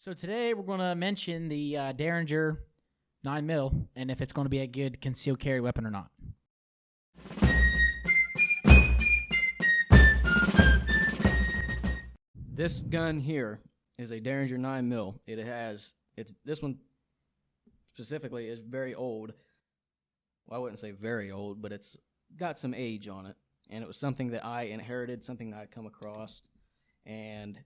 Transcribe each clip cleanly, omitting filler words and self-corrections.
So today we're going to mention the Derringer 9mm and if it's going to be a good concealed carry weapon or not. This gun here is a Derringer 9mm. This one specifically is very old. Well, I wouldn't say very old, but it's got some age on it. And it was something that I inherited, something that I'd come across. And,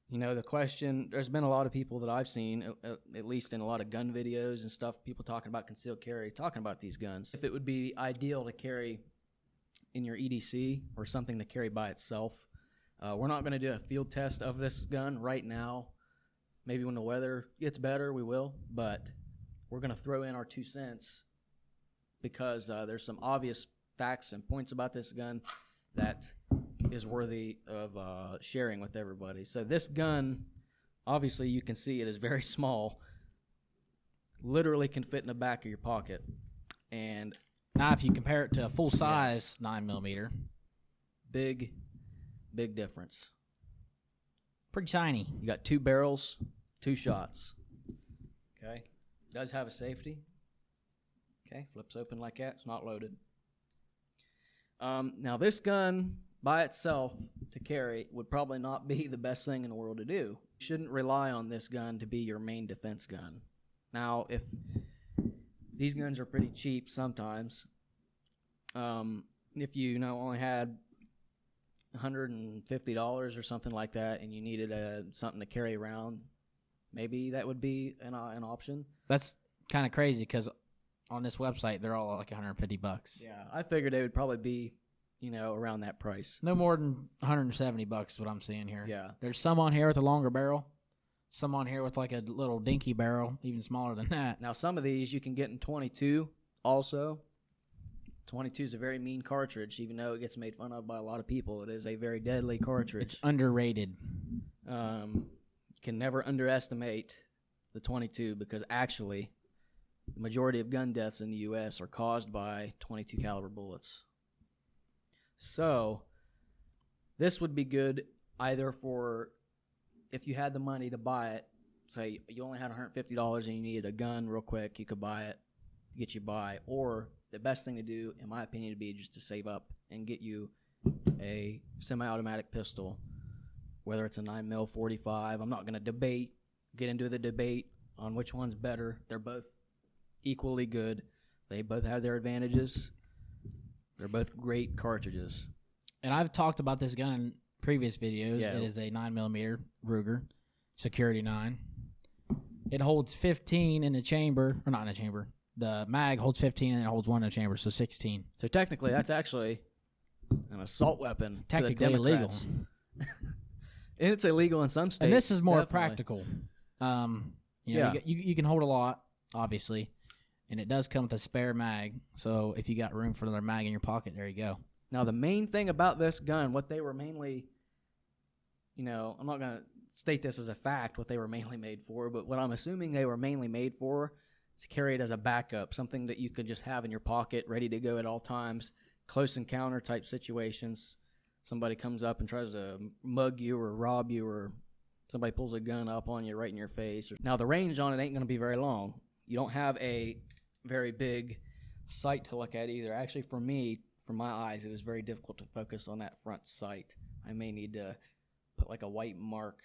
you know, the question, there's been a lot of people that I've seen, at least in a lot of gun videos and stuff, people talking about concealed carry, talking about these guns. If it would be ideal to carry in your EDC or something to carry by itself. We're not going to do a field test of this gun right now. Maybe when the weather gets better, we will. But we're going to throw in our 2 cents because there's some obvious facts and points about this gun that is worthy of sharing with everybody. So this gun, obviously you can see it is very small. Literally can fit in the back of your pocket. And now if you compare it to a full-size 9mm, big difference. Pretty tiny. You got 2 barrels, 2 shots. Okay. Does have a safety. Okay. Flips open like that. It's not loaded. Now this gun by itself to carry would probably not be the best thing in the world to do. You shouldn't rely on this gun to be your main defense gun. Now, if these guns are pretty cheap sometimes, if you only had $150 or something like that, and you needed something to carry around, maybe that would be an option. That's kind of crazy because on this website they're all like $150. Yeah, I figured they would probably be, around that price. No more than $170 is what I'm seeing here. Yeah, there's some on here with a longer barrel, some on here with like a little dinky barrel, even smaller than that. Now some of these you can get in 22 also. 22 is a very mean cartridge, even though it gets made fun of by a lot of people. It is a very deadly cartridge. It's underrated. You can never underestimate the 22 because actually the majority of gun deaths in the U.S. are caused by 22 caliber bullets. So this would be good either for if you had the money to buy it. Say you only had $150 and you needed a gun real quick, you could buy it to get you by, or the best thing to do, in my opinion, would be just to save up and get you a semi-automatic pistol, whether it's a 9mm 45. I'm not going to get into the debate on which one's better. They're both equally good. They both have their advantages. They're both great cartridges. And I've talked about this gun in previous videos. Yeah. It is a 9mm Ruger Security 9. It holds 15 in the chamber, or not in the chamber. The mag holds 15 and it holds 1 in the chamber, so 16. So technically, that's actually an assault weapon. Technically illegal. And it's illegal in some states. And this is more definitely practical. You can hold a lot, obviously, and it does come with a spare mag. So if you got room for another mag in your pocket, there you go. Now the main thing about this gun, what they were mainly, I'm not going to state this as a fact, what they were mainly made for, but what I'm assuming they were mainly made for to carry it as a backup, something that you could just have in your pocket, ready to go at all times, close encounter type situations. Somebody comes up and tries to mug you or rob you, or somebody pulls a gun up on you right in your face. Now, the range on it ain't going to be very long. You don't have a very big sight to look at either. Actually, for me, from my eyes, it is very difficult to focus on that front sight. I may need to put like a white mark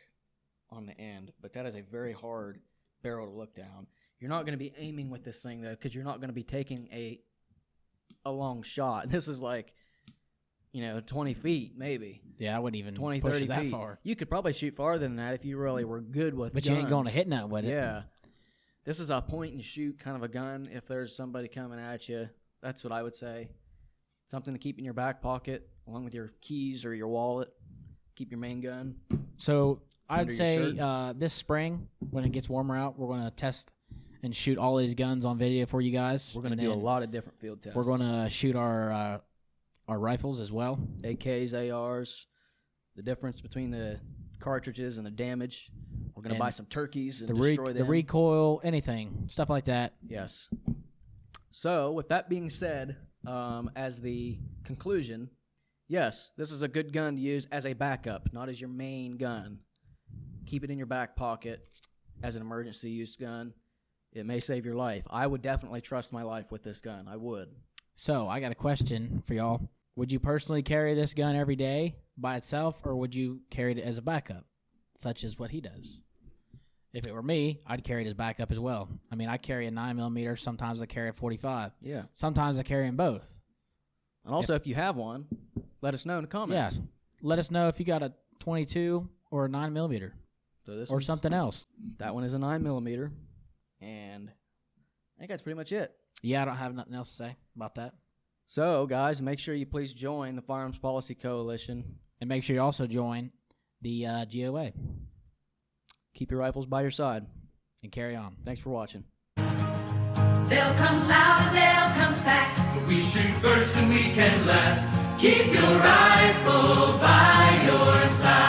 on the end, but that is a very hard barrel to look down. You're not going to be aiming with this thing, though, because you're not going to be taking a long shot. This is like, 20 feet, maybe. Yeah, I wouldn't even 20, push 30 it that feet. far. You could probably shoot farther than that if you really were good with But guns. you ain't going to hit nothing with it. Yeah. This is a point-and-shoot kind of a gun. If there's somebody coming at you, that's what I would say. Something to keep in your back pocket, along with your keys or your wallet. Keep your main gun. So I'd say this spring, when it gets warmer out, we're going to test and shoot all these guns on video for you guys. We're going to do a lot of different field tests. We're going to shoot our rifles as well. AKs, ARs, the difference between the cartridges and the damage. We're going to buy some turkeys and destroy them. The recoil, anything, stuff like that. Yes. So, with that being said, as the conclusion, yes, this is a good gun to use as a backup, not as your main gun. Keep it in your back pocket. as an emergency use gun. It may save your life. I would definitely trust my life with this gun. I would. So I got a question for y'all. Would you personally carry this gun every day by itself, or would you carry it as a backup, such as what he does? If it were me, I'd carry it as backup as well. I mean, I carry a 9mm. Sometimes I carry a 45. Yeah. Sometimes I carry them both. And also, if you have one, let us know in the comments. Yeah. Let us know if you got a 22 or a 9mm. So this or something else. That one is a 9mm. And I think that's pretty much it. Yeah, I don't have nothing else to say about that. So, guys, make sure you please join the Firearms Policy Coalition. And make sure you also join the GOA. Keep your rifles by your side. And carry on. Thanks for watching. They'll come loud and they'll come fast. But we shoot first and we can last. Keep your rifle by your side.